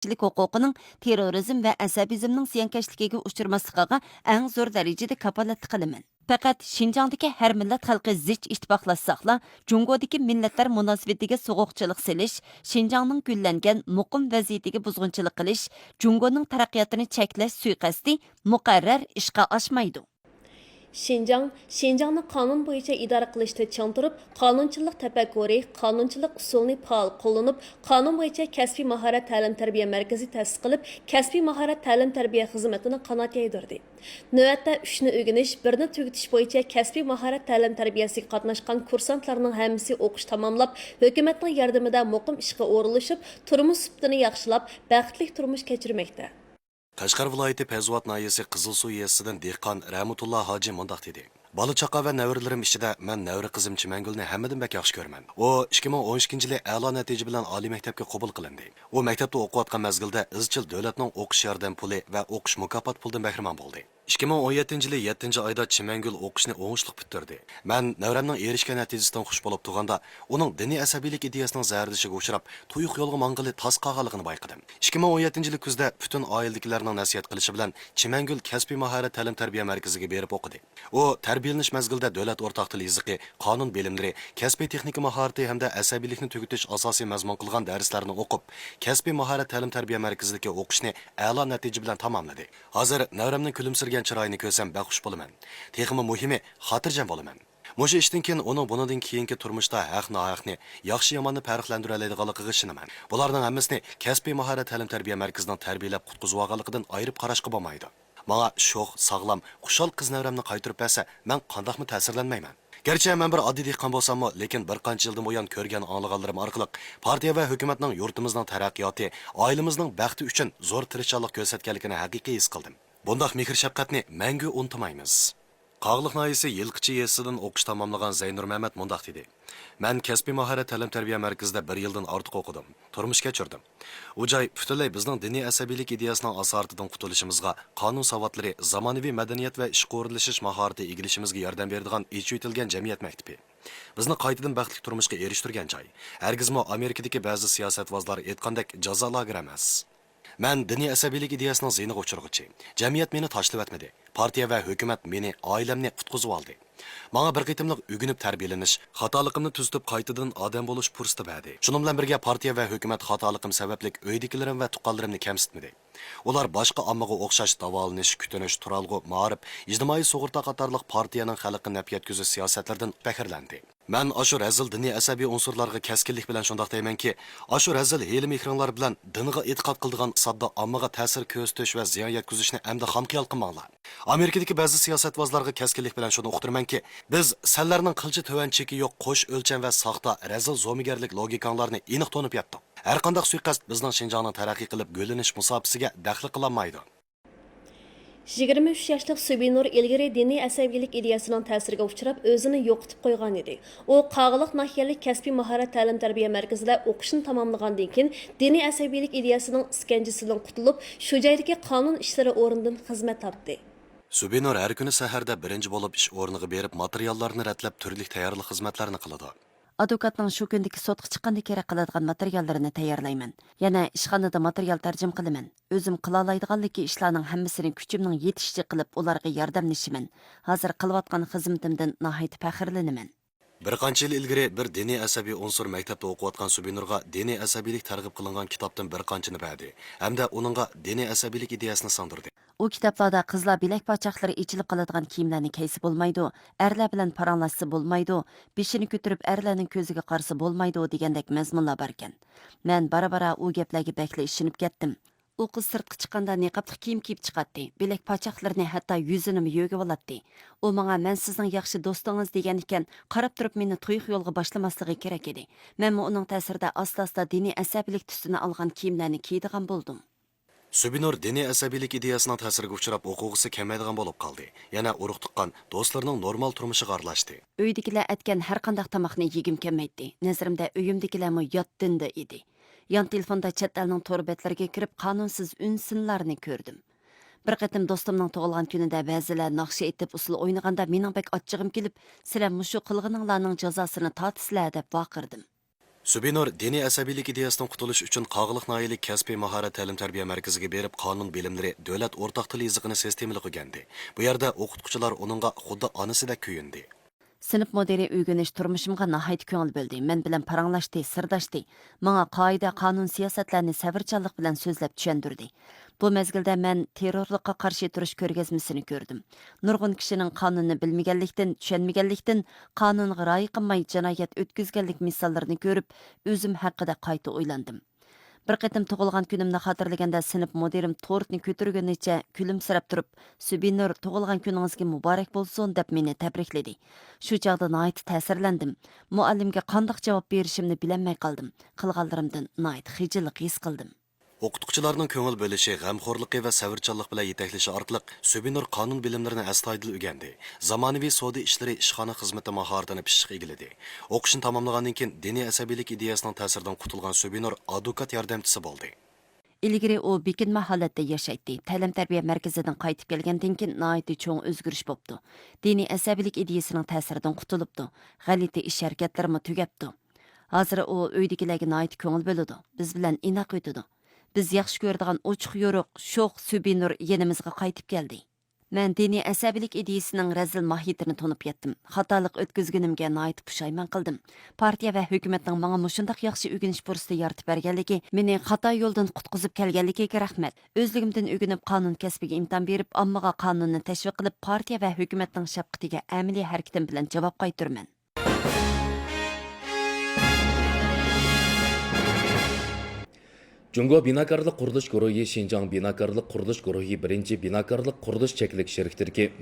kishilik huquqining terrorizm va asabizmning ziyonkashligiga uchirmasligiga eng zo'r darajada kafolatlik qilaman. Faqat Şinjangdagi har millat xalqi zich ittifoqlashsaqla, Jungodagi millatlar munosabatiga so'g'uqchilik silish, Şinjangning gullangan muqim vaziyatiga buzg'unchilik qilish, Jungoning taraqqiyotini cheklash suiqasdi muqarrar ishga oshmaydi. Şinjangni qonun bo'yicha idora qilishda chang turib, qonunchilik tafakkuri, qonunchilik usulini faol qo'llanib, qonun bo'yicha kasbiy mahorat ta'lim-tarbiya markazi ta'sis qilib, kasbiy mahorat ta'lim-tarbiya xizmatini qanot yaydirdi. Navbatda 3 ni o'rganish, 1 ni tugutish bo'yicha kasbiy mahorat ta'lim-tarbiyasiga qatnashgan kursantlarning hammasi o'qish tamomlab, hukumatning yordamida muqim ishga o'rinlashib, turmush sifatini yaxshilab, baxtli turmush kechirmoqda. Qashqar viloyati Pezvat nayesi Qizilsuv yesidan dehqon Rahmatulloh hoji mundaq dedi. Bola chaqa va navralarim ichida men navri qizim Chimangulni hammadan bak yaxshi ko'raman. U 2012-yili a'lo natija bilan oliy maktabga qabul qilindi. U maktabda o'qiyotgan mezgilda izchil davlatning o'qish yordam puli va o'qish mukofot pulidan bahramand bo'ldi. 2017-yili 7-oyda Chimangul o'qishni o'ngishli bitirdi. Men navramning erishgan natijasidan xush bo'lib turganda, uning diniy asabiylik ideyasining zardishiga uchrab, tuyuq yo'lga mang'ili tas qolganligini bayqadim. 2017-yili kuzda butun oiladagilarning nasihat qilishi bilan Chimangul kasbiy mahorat ta'lim-tarbiya markaziga berib o'qidi. U tarbiyalanish mezgilida davlat o'rtoq til yozig'i, qonun bilimlari, kasbiy texnika mahorati hamda asabiylikni tugutish asosiy mazmun qilgan darslarni o'qib, kasbiy mahorat ta'lim-tarbiya markazidagi o'qishni a'lo natija bilan tamomladi. Hozir navramning kulimsirgan chiroyini ko'rsam baxush bo'laman. Texmi muhimi xotirjam bo'laman. Mushu ishdan keyin uning bundan keyingi turmushda haq-nohaqni, yaxshi yomonni farqlantira oladiganligiga ishonaman. Bularning hammasini kasbiy mahorat ta'lim-tarbiya markazining tarbiyalab qutqizib olganligidan ayirib qarashga bo'lmaydi. Menga sho'x, sog'lom, xushal qiz navramni qaytirib bersa, men qandoqmi ta'sirlanmayman. Garchi men bir oddiy dehqon bo'lsam-mu, lekin bir qancha yildan buyon ko'rgan anglaganlarim orqali partiya va hukumatning yurtimizning taraqqiyoti, oilamizning baxti uchun zo'r tirishchilik ko'rsatganligini haqiqiy his qildim. Bundaq mehr shafqatni mangu unutmaymiz. Qog'liq noyisi yilqichi yesidan o'qish tamomlagan Zaynur Mehmet mundaq dedi. Men kasbiy mahorat ta'lim-tarbiya markazida 1 yildan ortiq o'qidim. Turmush kechirdim. U joy butunlay bizning diniy asabiylik ideyasining asoratidan qutulishimizga, qonun savodlari, zamonaviy madaniyat va ish qo'rilishish mahorati egilishimizga yordam beradigan ichitilgan jamiyat maktabi. Bizni qaytadan baxtli turmushga erishtirgan joy. Hargizmo Amerikadagi ba'zi siyosatvozlar aytgandek jazo lageri emas. Men diniy asabiylik ideyasining ziyniga uchirg'ichi. Jamiyat meni tashlab etmadi. Partiya va hukumat meni, oilamni qutqizib oldi. Menga bir qitimliq o'ginib tarbiyalanish, xatoligimni tuzitib qaytadan odam bo'lish fursati berdi. Shuning bilan birga partiya va hukumat xatoligim sababli uydagilarim va tuqqanlarimni kamsitmadi. Ular boshqa ommaga o'xshash davolanish, kutinish, turalg'u, ma'rif, ijtimoiy sug'urta qatorliq partiyaning xalqqa naf yetkazish siyosatlardan faxrlandi. Men ashu razil diniy asabiy unsurlarga kaskinlik bilan shundoq deymanki, ashu razil heli mehronlar bilan diniga e'tiqod qildigan sodda ommaga ta'sir ko'rsatish va ziyon yetkazishni amda xomxiyol qilmanglar. Amerikadagi ba'zi siyosatvozlarga kaskinlik bilan shuni uqtirmanki, biz sanlarning qilchi to'van cheki yo'q qo'sh o'lcham va soxta razil zo'migarlik logikanglarni aniq to'nib yetdik. Har qanday suiqasd bizning Şinjangning taraqqiy qilib go'llanish musofasiga daxl qilolmaydi. 23 yoshli Subinur ilgari diniy asabiylik ideyasining ta'siriga uchrab, o'zini yo'qotib qo'ygan edi. U Qog'liq nahiyalik kasbiy mahorat ta'lim-tarbiya markazida o'qishni tamomlagandan keyin diniy asabiylik ideyasining iskanjasidan qutulib, shu joydagi qonun ishlari o'rnidan xizmat topdi. Subinur har kuni saharda birinchi bo'lib ish o'rniga berib, materiallarni ratlab, turli tayyorlik xizmatlarini qiladi. Advokatning shu kundagi sotqa chiqqanda kerak qiladigan materiallarini tayyorlayman. Yana ishxonada material tarjim qilaman. O'zim qila oladiganligi ishlarning hammasini kuchimning yetishicha qilib ularga yordamlashaman. Hozir qilayotgan xizmatimdan nihoyat faxrlanaman. Bir qancha yil ilgari bir diniy asabiy unsur maktabda o'qiyotgan Subinurga diniy asabiylik targ'ib qilingan kitobdan bir qanchani berdi. Hamda uningga diniy asabiylik ideyasini singdirdi. U kitoblarda qizlar bilak pochoqlari ichilib qoladigan kiyimlarni kiysa bo'lmaydi, erlar bilan paranglashsa bo'lmaydi, beshini ko'tarib erlarning ko'ziga qarasa bo'lmaydi degandek mazmunlar bor ekan. Men bara-bara u gaplarga bakla ishonib ketdim. U qiz sirtqa chiqqanda niqobli kiyim kiyib chiqatdi. Bilak pochoqlarini hatto yuzini yo'g'ib oladi. U menga "Men sizning yaxshi do'stingiz" degan ekan, qarab turib meni tuyuq yo'lga boshlamasligi kerak edi. Men uning ta'sirida asta-asta diniy asabiylik tusini olgan kiyimlarni kiydigan bo'ldim. Subinur diniy asabiylik ideyasining ta'siriga uchrab o'quvchisi kamaydigan bo'lib qoldi. Yana urug' tuqqan do'stlarining normal turmushiga aralashdi. Uydagilar aytgan har qanday tomoqni yegim kelmaydi. Nazarimda uyimdagilarmi yotdindi edi. Yan telefonda chet elning to'r betlariga kirib qonunsiz unsinlarni ko'rdim. Bir qatim do'stimning tug'ilgan kunida ba'zilar naqshi aytib usul o'ynaganda mening bek achchig'im kelib, "Sizlar mushu qilganinglarning jazosini tortisizlar" deb vaqirdim. Subinur diniy asabiylik ideyasidan qutulish uchun Qog'iliq noyalik kasbiy mahorat ta'lim-tarbiya markaziga berib qonun bilimlari, davlat o'rtaq til yozig'ini sistemali qilgandi. Bu yerda o'qituvchilar uningga xuddi onasidek kuyundi. Sinif modeli uygunish turmushimga nahayt ko'ngil bo'ldi. Men bilan paranglashdi, sirdashdi. Menga qoida, qonun, siyosatlarni sabrchanlik bilan so'zlab tushundirdi. Bu mezgilda men terrorlikqa qarshi turish ko'rgazmasini ko'rdim. Nurg'un kishining qonunni bilmaganlikdan, tushunmaganlikdan, qonunga rioya qilmay jinoyat o'tkazganlik misollarini ko'rib, o'zim haqida qayta o'ylandim. Bir qatim tug'ilgan kunimni xotirlaganda sinf mudirim tortni ko'targanicha kulimsirab turib, "Subinur, tug'ilgan kuningizga muborak bo'lsin" deb meni tabrikladi. Shu chaqda nihoyat ta'sirlandim. Muallimga qanday javob berishimni bilolmay qoldim. Qilganlarimdan nihoyat xijillik his qildim. O'qituvchilarning ko'ngil bo'lishi, g'amxo'rligi va savrchanlik bilan yetaklashi orqali Subinur qonun bilimlarini astoydil o'rgandi. Zamonaviy savdo ishlari, ishxona xizmati mahoratini pishiq egiladi. O'qishni tamomlagandan keyin diniy asabiylik ideyasining ta'siridan qutulgan Subinur advokat yordamchisi bo'ldi. Ilgari u bekinma holatda yashaydi. Ta'lim-tarbiya markazidan qaytib kelgandan keyin nihoyat cho'ng o'zgarish bo'pti. Diniy asabiylik ideyasining ta'siridan qutulibdi. G'alati ish harakatlarimi tugabdi. Hozir u uydagilarga nihoyat ko'ngil bo'ladi. Biz bilan inoq o'tadi. Biz yaxshi ko'radigan ochiq yo'riq, sho'x Subinur yenimizga qaytib keldi. Men diniy asabiylik ideyasining razil mohiyatini to'nib yetdim. Xatolik o'tkazganimga nihoyat pushaymon qildim. Partiya va hukumatning menga mushundaq yaxshi o'rganish fursati yaratib berganligi, meni xato yo'ldan qutqizib kelganligiga rahmat. O'zligimdan o'rganib qonun kasbiga imtihon berib, ommaga qonunni tashviq qilib, partiya va hukumatning shafqatiga amaliy harakatim bilan javob qaytaraman. Jungo binakarlık quruluş guruhi Şinjang binakarlık quruluş guruhi birinci binakarlık quruluş çeklik şirketdeki